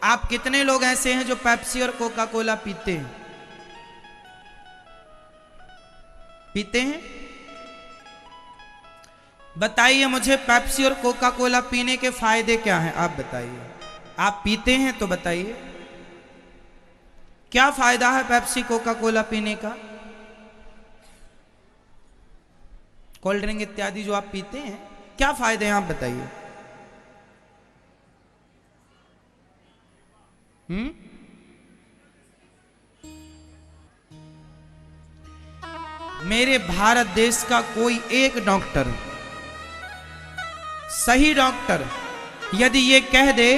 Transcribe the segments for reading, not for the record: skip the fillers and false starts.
आप कितने लोग ऐसे हैं जो पेप्सी और कोका कोला पीते हैं? पीते हैं? बताइए मुझे, पेप्सी और कोका कोला पीने के फायदे क्या हैं? आप बताइए। आप पीते हैं तो बताइए, क्या फायदा है पेप्सी कोका कोला पीने का? कोल्ड ड्रिंक इत्यादि जो आप पीते हैं, क्या फायदे हैं आप बताइए। मेरे भारत देश का कोई एक डॉक्टर, सही डॉक्टर, यदि ये कह दे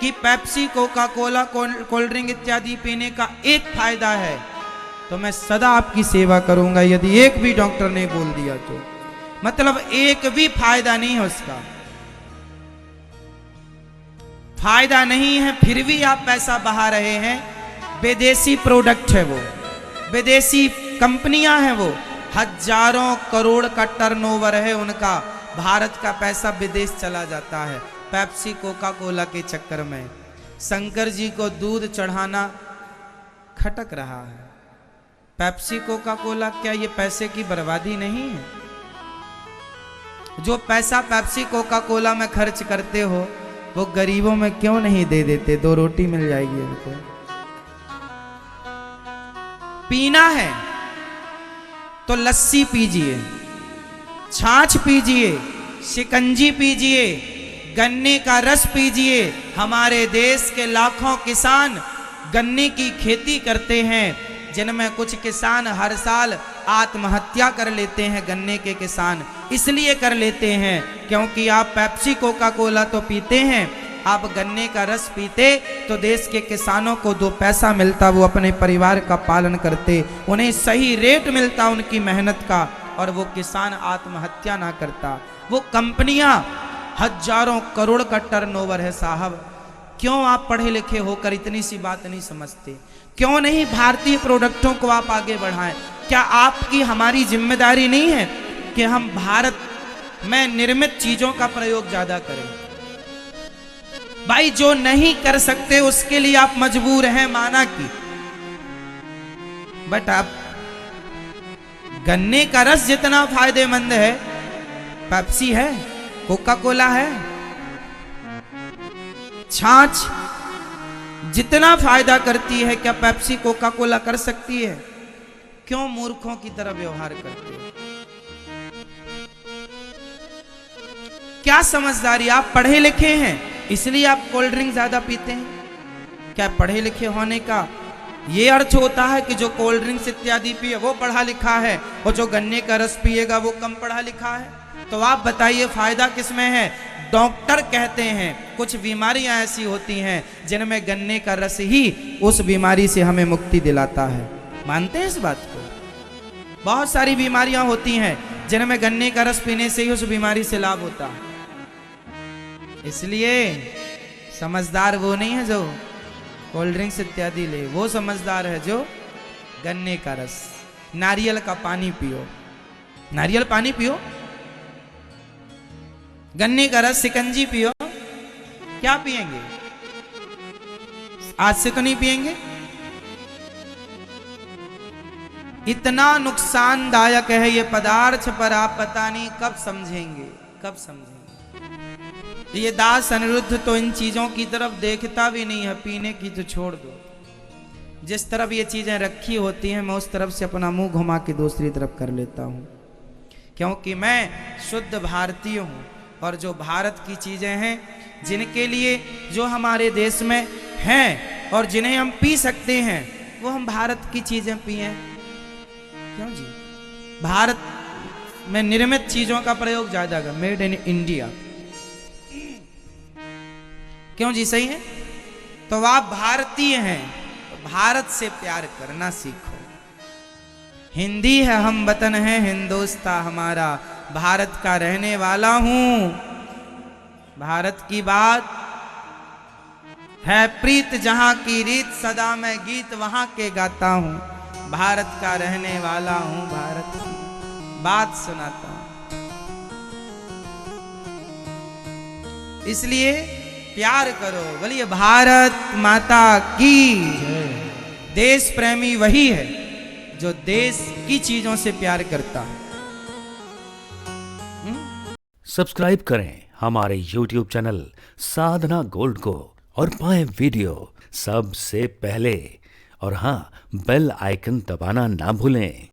कि Pepsi Coca Cola cold drink इत्यादि पीने का एक फायदा है, तो मैं सदा आपकी सेवा करूंगा। यदि एक भी डॉक्टर ने बोल दिया तो मतलब एक भी फायदा नहीं है उसका, फायदा नहीं है, फिर भी आप पैसा बहा रहे हैं। विदेशी प्रोडक्ट है वो, विदेशी कंपनियां हैं वो, हजारों करोड़ का टर्नओवर है उनका, भारत का पैसा विदेश चला जाता है पेप्सी कोका कोला के चक्कर में। शंकर जी को दूध चढ़ाना खटक रहा है। पेप्सी कोका कोला, क्या ये पैसे की बर्बादी नहीं है? जो पैसा पेप्सी कोका कोला में खर्च करते हो वो गरीबों में क्यों नहीं दे देते? 2 रोटी मिल जाएगी उनको। पीना है तो लस्सी पीजिए, छाछ पीजिए, शिकंजी पीजिए, गन्ने का रस पीजिए। हमारे देश के लाखों किसान गन्ने की खेती करते हैं, जिनमें कुछ किसान हर साल आत्महत्या कर लेते हैं। गन्ने के किसान इसलिए कर लेते हैं क्योंकि आप पेप्सी कोका कोला तो पीते हैं, आप गन्ने का रस पीते तो देश के किसानों को 2 पैसा मिलता, वो अपने परिवार का पालन करते, उन्हें सही रेट मिलता उनकी मेहनत का, और वो किसान आत्महत्या ना करता। वो कंपनियां हजारों करोड़ का टर्नओवर है साहब। क्यों आप पढ़े लिखे होकर इतनी सी बात नहीं समझते? क्यों नहीं भारतीय प्रोडक्टों को आप आगे बढ़ाएं? क्या आपकी हमारी जिम्मेदारी नहीं है कि हम भारत में निर्मित चीजों का प्रयोग ज्यादा करें? भाई, जो नहीं कर सकते उसके लिए आप मजबूर हैं, माना कि, बट आप गन्ने का रस जितना फायदेमंद है, पेप्सी है, कोका कोला है, छाछ जितना फायदा करती है, क्या पेप्सी कोका कोला कर सकती है? क्यों मूर्खों की तरह व्यवहार करते हो? क्या समझदारी? आप पढ़े लिखे हैं इसलिए आप कोल्ड ड्रिंक ज्यादा पीते हैं। क्या पढ़े लिखे होने का ये अर्थ होता है कि जो कोल्ड ड्रिंक्स इत्यादि पिए वो पढ़ा लिखा है, और जो गन्ने का रस पिएगा वो कम पढ़ा लिखा है? तो आप बताइए फायदा किसमें है? डॉक्टर कहते हैं कुछ बीमारियां ऐसी होती हैं जिनमें गन्ने का रस ही उस बीमारी से हमें मुक्ति दिलाता है। मानते हैं इस बात को? बहुत सारी बीमारियां होती हैं जिनमें गन्ने का रस पीने से ही उस बीमारी से लाभ होता है। इसलिए समझदार वो नहीं है जो कोल्ड ड्रिंक्स इत्यादि ले, वो समझदार है जो गन्ने का रस, नारियल का पानी पियो, नारियल पानी पियो, गन्ने का रस, शिकंजी पियो। क्या पिएंगे? आज से तो नहीं पिएंगे। इतना नुकसानदायक है ये पदार्थ, पर आप पता नहीं कब समझेंगे, कब समझेंगे। ये दास अनिरुद्ध तो इन चीजों की तरफ देखता भी नहीं है, पीने की तो छोड़ दो। जिस तरफ ये चीजें रखी होती हैं मैं उस तरफ से अपना मुंह घुमा के दूसरी तरफ कर लेता हूं, क्योंकि मैं शुद्ध भारतीय हूं। और जो भारत की चीजें हैं, जिनके लिए, जो हमारे देश में हैं और जिन्हें हम पी सकते हैं, वो हम भारत की चीजें पिए। क्यों जी? भारत में निर्मित चीजों का प्रयोग ज्यादा कर, मेड इन इंडिया। क्यों जी? सही है। तो आप भारतीय हैं तो भारत से प्यार करना सीखो। हिंदी है हम वतन है हिंदुस्तान हमारा, भारत का रहने वाला हूं। भारत की बात है प्रीत जहां की रीत, सदा मैं गीत वहां के गाता हूं। भारत का रहने वाला हूं, भारत की बात सुनाता हूं। इसलिए प्यार करो। बोलिए भारत माता की। देश प्रेमी वही है जो देश की चीजों से प्यार करता है। सब्सक्राइब करें हमारे YouTube चैनल साधना गोल्ड को और पाएं वीडियो सबसे पहले। और हाँ, बेल आइकन दबाना ना भूलें।